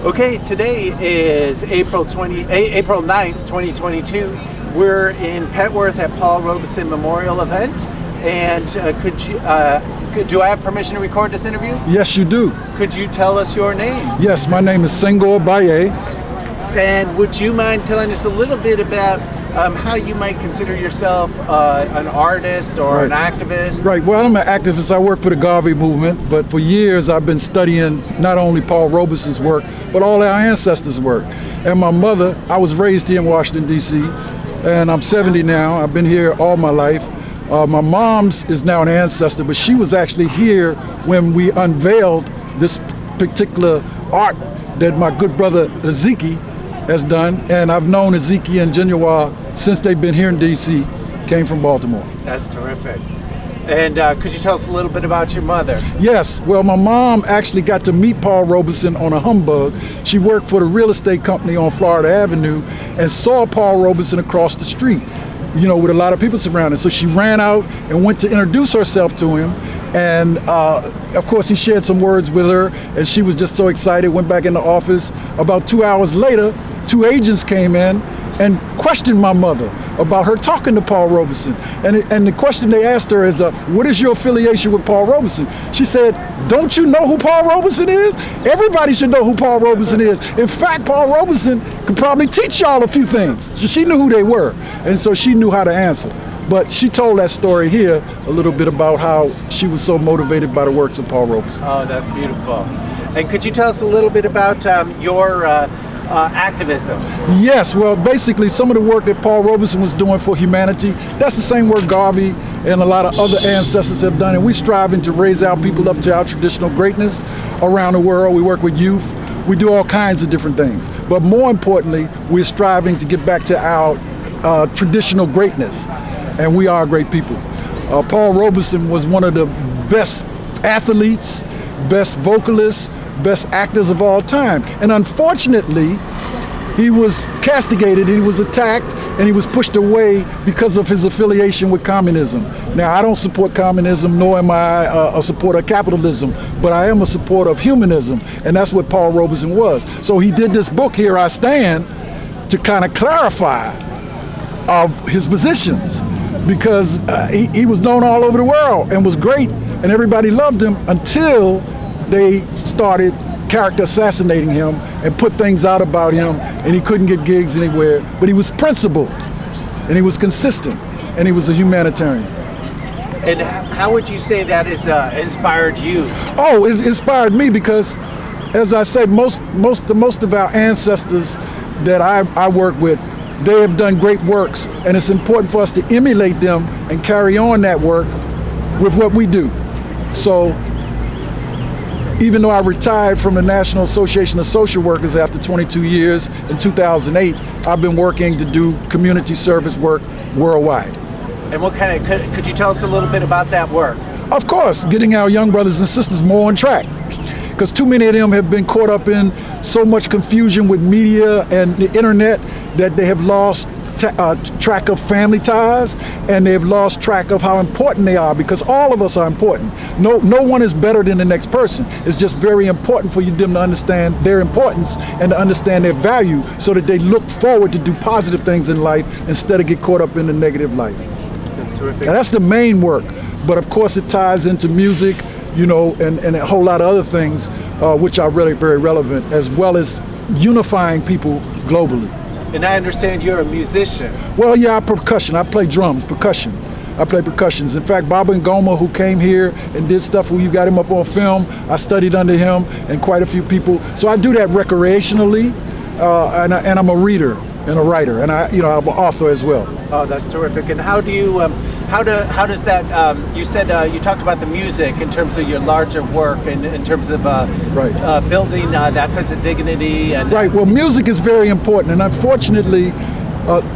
Okay, today is April 9th, 2022. We're in Petworth at Paul Robeson Memorial event. And do I have permission to record this interview? Yes, you do. Could you tell us your name? Yes, my name is Senghor Baye. And would you mind telling us a little bit about how you might consider yourself an artist or an activist? Right, well, I'm an activist. I work for the Garvey movement, but for years I've been studying not only Paul Robeson's work, but all our ancestors' work. And my mother, I was raised here in Washington, D.C., and I'm 70 now. I've been here all my life. My mom's is now an ancestor, but she was actually here when we unveiled this particular art that my good brother Uzikee has done. And I've known Uzikee and Senghor since they've been here in D.C., came from Baltimore. That's terrific. And could you tell us a little bit about your mother? Yes, well, my mom actually got to meet Paul Robeson on a humbug. She worked for the real estate company on Florida Avenue and saw Paul Robeson across the street, you know, with a lot of people surrounding. So she ran out and went to introduce herself to him. And of course, he shared some words with her, and she was just so excited, went back in the office. About 2 hours later, 2 agents came in and questioned my mother about her talking to Paul Robeson. And the question they asked her is, what is your affiliation with Paul Robeson? She said, don't you know who Paul Robeson is? Everybody should know who Paul Robeson is. In fact, Paul Robeson could probably teach y'all a few things. She knew who they were, and so she knew how to answer. But she told that story here a little bit about how she was so motivated by the works of Paul Robeson. Oh, that's beautiful. And could you tell us a little bit about your activism? Yes, well, basically some of the work that Paul Robeson was doing for humanity, that's the same work Garvey and a lot of other ancestors have done, and we're striving to raise our people up to our traditional greatness around the world. We work with youth. We do all kinds of different things. But more importantly, we're striving to get back to our traditional greatness, and we are great people. Paul Robeson was one of the best athletes, best vocalists, best actors of all time. And unfortunately, he was castigated, he was attacked, and he was pushed away because of his affiliation with communism. Now, I don't support communism, nor am I a supporter of capitalism, but I am a supporter of humanism, and that's what Paul Robeson was. So he did this book, Here I Stand, to kind of clarify of his positions, because he was known all over the world and was great, and everybody loved him until they started character assassinating him and put things out about him, and he couldn't get gigs anywhere. But he was principled, and he was consistent, and he was a humanitarian. And how would you say that has inspired you? Oh, it inspired me because, as I say, most of our ancestors that I work with, they have done great works, and it's important for us to emulate them and carry on that work with what we do. So, even though I retired from the National Association of Social Workers after 22 years in 2008, I've been working to do community service work worldwide. And what kind of, could you tell us a little bit about that work? Of course, getting our young brothers and sisters more on track, because too many of them have been caught up in so much confusion with media and the internet that they have lost track of family ties, and they've lost track of how important they are, because all of us are important. No one is better than the next person. It's just very important for them to understand their importance and to understand their value, so that they look forward to do positive things in life instead of get caught up in the negative life. That's terrific. Now, that's the main work, but of course it ties into music, you know, and a whole lot of other things which are really very relevant, as well as unifying people globally. And I understand you're a musician. Well, yeah, I percussion. I play drums, percussion. I play percussions. In fact, Baba Ngoma, who came here and did stuff where you got him up on film, I studied under him and quite a few people. So I do that recreationally, and I'm a reader and a writer, and I'm an author as well. Oh, that's terrific. And how do you, how does that, you said you talked about the music in terms of your larger work and in terms of building that sense of dignity. And right, well, music is very important, and unfortunately,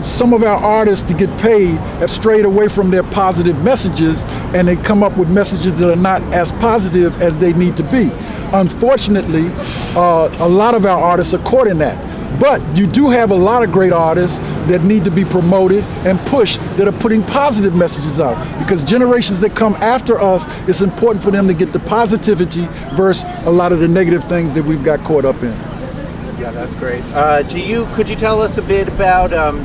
some of our artists to get paid have strayed away from their positive messages, and they come up with messages that are not as positive as they need to be. Unfortunately, a lot of our artists are caught in that. But you do have a lot of great artists that need to be promoted and pushed, that are putting positive messages out, because generations that come after us, it's important for them to get the positivity versus a lot of the negative things that we've got caught up in. Yeah, that's great. Could you tell us a bit about the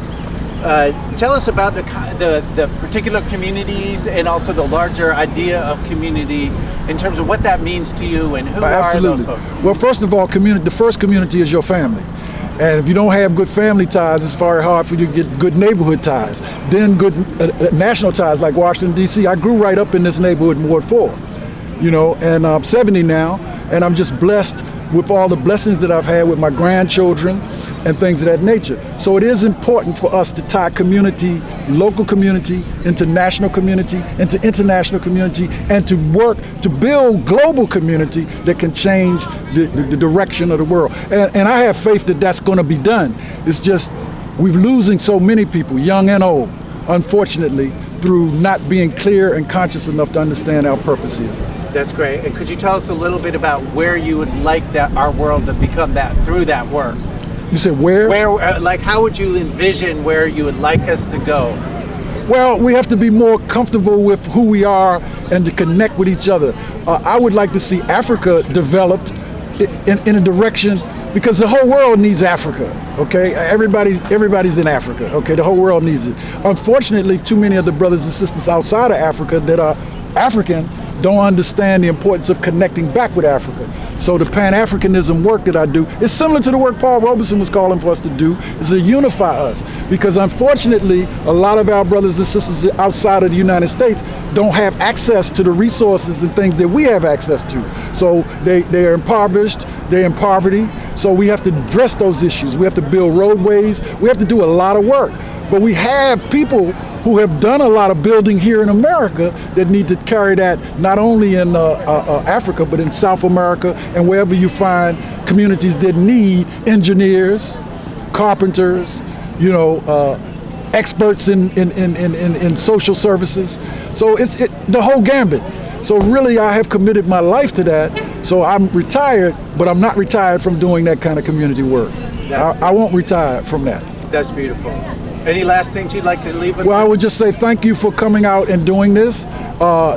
particular communities and also the larger idea of community in terms of what that means to you and who are those folks? Well, first of all, the first community is your family. And if you don't have good family ties, it's very hard for you to get good neighborhood ties. Then good national ties like Washington, D.C. I grew right up in this neighborhood in Ward 4, and I'm 70 now, and I'm just blessed with all the blessings that I've had with my grandchildren and things of that nature. So it is important for us to tie community, local community, into national community, into international community, and to work to build global community that can change the direction of the world. And I have faith that that's going to be done. It's just we're losing so many people, young and old, unfortunately, through not being clear and conscious enough to understand our purpose here. That's great. And could you tell us a little bit about where you would like our world to become that through that work? You said where? How would you envision where you would like us to go? Well, we have to be more comfortable with who we are and to connect with each other. I would like to see Africa developed in a direction, because the whole world needs Africa, okay? Everybody's in Africa, okay? The whole world needs it. Unfortunately, too many of the brothers and sisters outside of Africa that are African don't understand the importance of connecting back with Africa. So the Pan-Africanism work that I do is similar to the work Paul Robeson was calling for us to do, is to unify us. Because unfortunately, a lot of our brothers and sisters outside of the United States don't have access to the resources and things that we have access to. So they're impoverished, they're in poverty. So we have to address those issues. We have to build roadways. We have to do a lot of work. But we have people who have done a lot of building here in America that need to carry that not only in Africa, but in South America and wherever you find communities that need engineers, carpenters, experts in social services. So it's the whole gambit. So really, I have committed my life to that. So I'm retired, but I'm not retired from doing that kind of community work. I won't retire from that. That's beautiful. Any last things you'd like to leave us with? Well, I would just say thank you for coming out and doing this.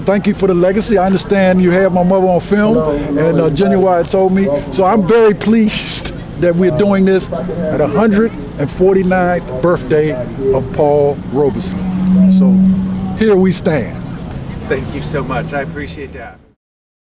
Thank you for the legacy. I understand you have my mother on film, and Genuine told me. So I'm very pleased that we're doing this at 149th birthday of Paul Robeson. So here we stand. Thank you so much. I appreciate that.